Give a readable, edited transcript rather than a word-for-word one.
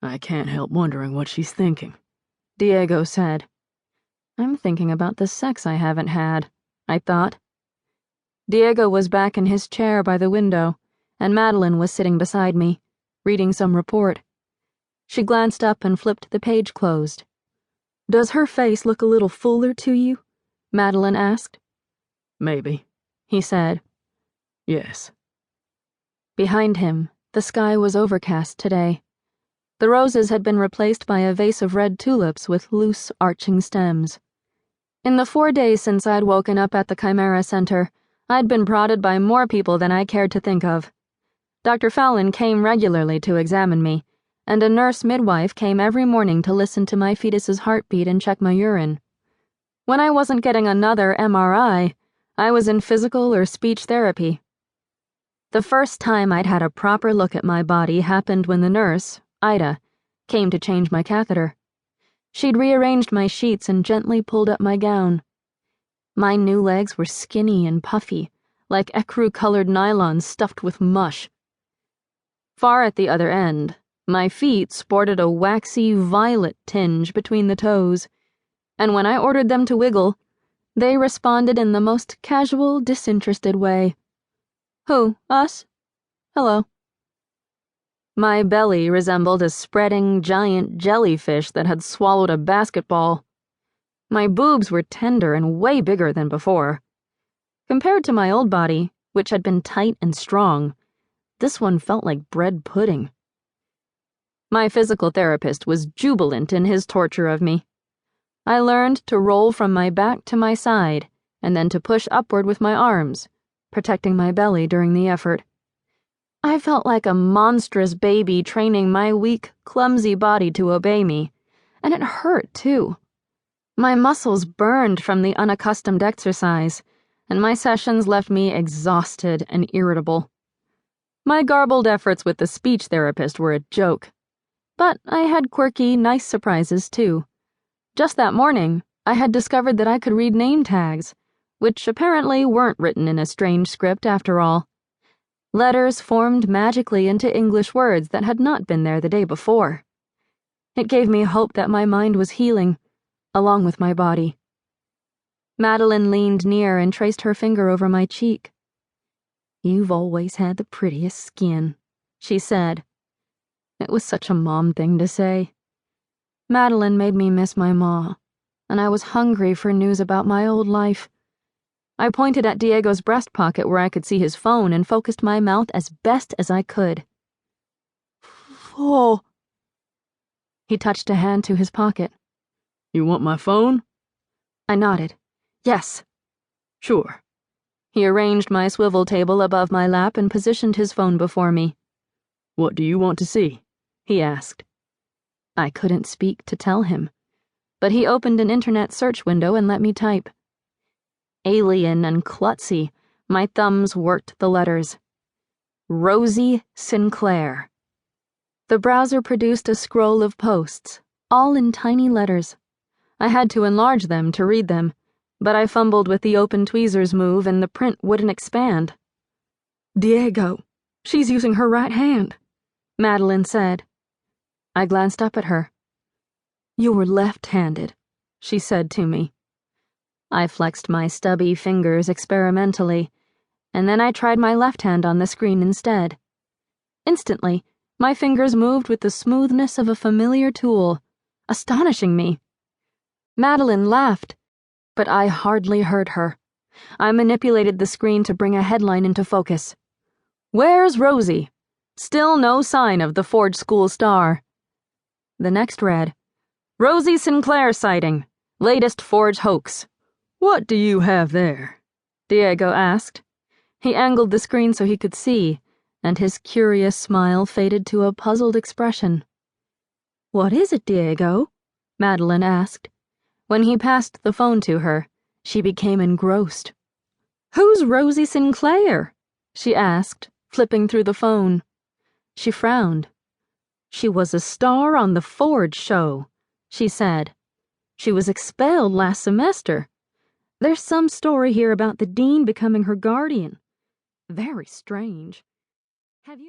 I can't help wondering what she's thinking, Diego said. I'm thinking about the sex I haven't had, I thought. Diego was back in his chair by the window, and Madeline was sitting beside me, reading some report. She glanced up and flipped the page closed. Does her face look a little fuller to you? Madeline asked. Maybe, he said. Yes. Behind him, the sky was overcast today. The roses had been replaced by a vase of red tulips with loose, arching stems. In the 4 days since I'd woken up at the Chimera Center, I'd been prodded by more people than I cared to think of. Dr. Fallon came regularly to examine me, and a nurse midwife came every morning to listen to my fetus's heartbeat and check my urine. When I wasn't getting another MRI, I was in physical or speech therapy. The first time I'd had a proper look at my body happened when the nurse, Ida, came to change my catheter. She'd rearranged my sheets and gently pulled up my gown. My new legs were skinny and puffy, like ecru-colored nylon stuffed with mush. Far at the other end, my feet sported a waxy violet tinge between the toes, and when I ordered them to wiggle, they responded in the most casual, disinterested way. Who, us? Hello. My belly resembled a spreading, giant jellyfish that had swallowed a basketball. My boobs were tender and way bigger than before. Compared to my old body, which had been tight and strong, this one felt like bread pudding. My physical therapist was jubilant in his torture of me. I learned to roll from my back to my side, and then to push upward with my arms, protecting my belly during the effort. I felt like a monstrous baby training my weak, clumsy body to obey me, and it hurt, too. My muscles burned from the unaccustomed exercise, and my sessions left me exhausted and irritable. My garbled efforts with the speech therapist were a joke. But I had quirky, nice surprises, too. Just that morning, I had discovered that I could read name tags, which apparently weren't written in a strange script after all. Letters formed magically into English words that had not been there the day before. It gave me hope that my mind was healing, along with my body. Madeline leaned near and traced her finger over my cheek. You've always had the prettiest skin, she said. It was such a mom thing to say. Madeline made me miss my ma, and I was hungry for news about my old life. I pointed at Diego's breast pocket where I could see his phone and focused my mouth as best as I could. Oh. He touched a hand to his pocket. You want my phone? I nodded. Yes. Sure. He arranged my swivel table above my lap and positioned his phone before me. What do you want to see? He asked. I couldn't speak to tell him, but he opened an internet search window and let me type. Alien and klutzy, my thumbs worked the letters. Rosie Sinclair. The browser produced a scroll of posts, all in tiny letters. I had to enlarge them to read them, but I fumbled with the open tweezers move and the print wouldn't expand. Diego, she's using her right hand, Madeline said. I glanced up at her. You were left-handed, she said to me. I flexed my stubby fingers experimentally, and then I tried my left hand on the screen instead. Instantly, my fingers moved with the smoothness of a familiar tool, astonishing me. Madeline laughed, but I hardly heard her. I manipulated the screen to bring a headline into focus. Where's Rosie? Still no sign of the Forge School star. The next read, Rosie Sinclair sighting. Latest Forge hoax. What do you have there? Diego asked. He angled the screen so he could see, and his curious smile faded to a puzzled expression. What is it, Diego? Madeline asked. When he passed the phone to her, she became engrossed. Who's Rosie Sinclair? She asked, flipping through the phone. She frowned. She was a star on the Forge show, she said. She was expelled last semester. There's some story here about the dean becoming her guardian. Very strange.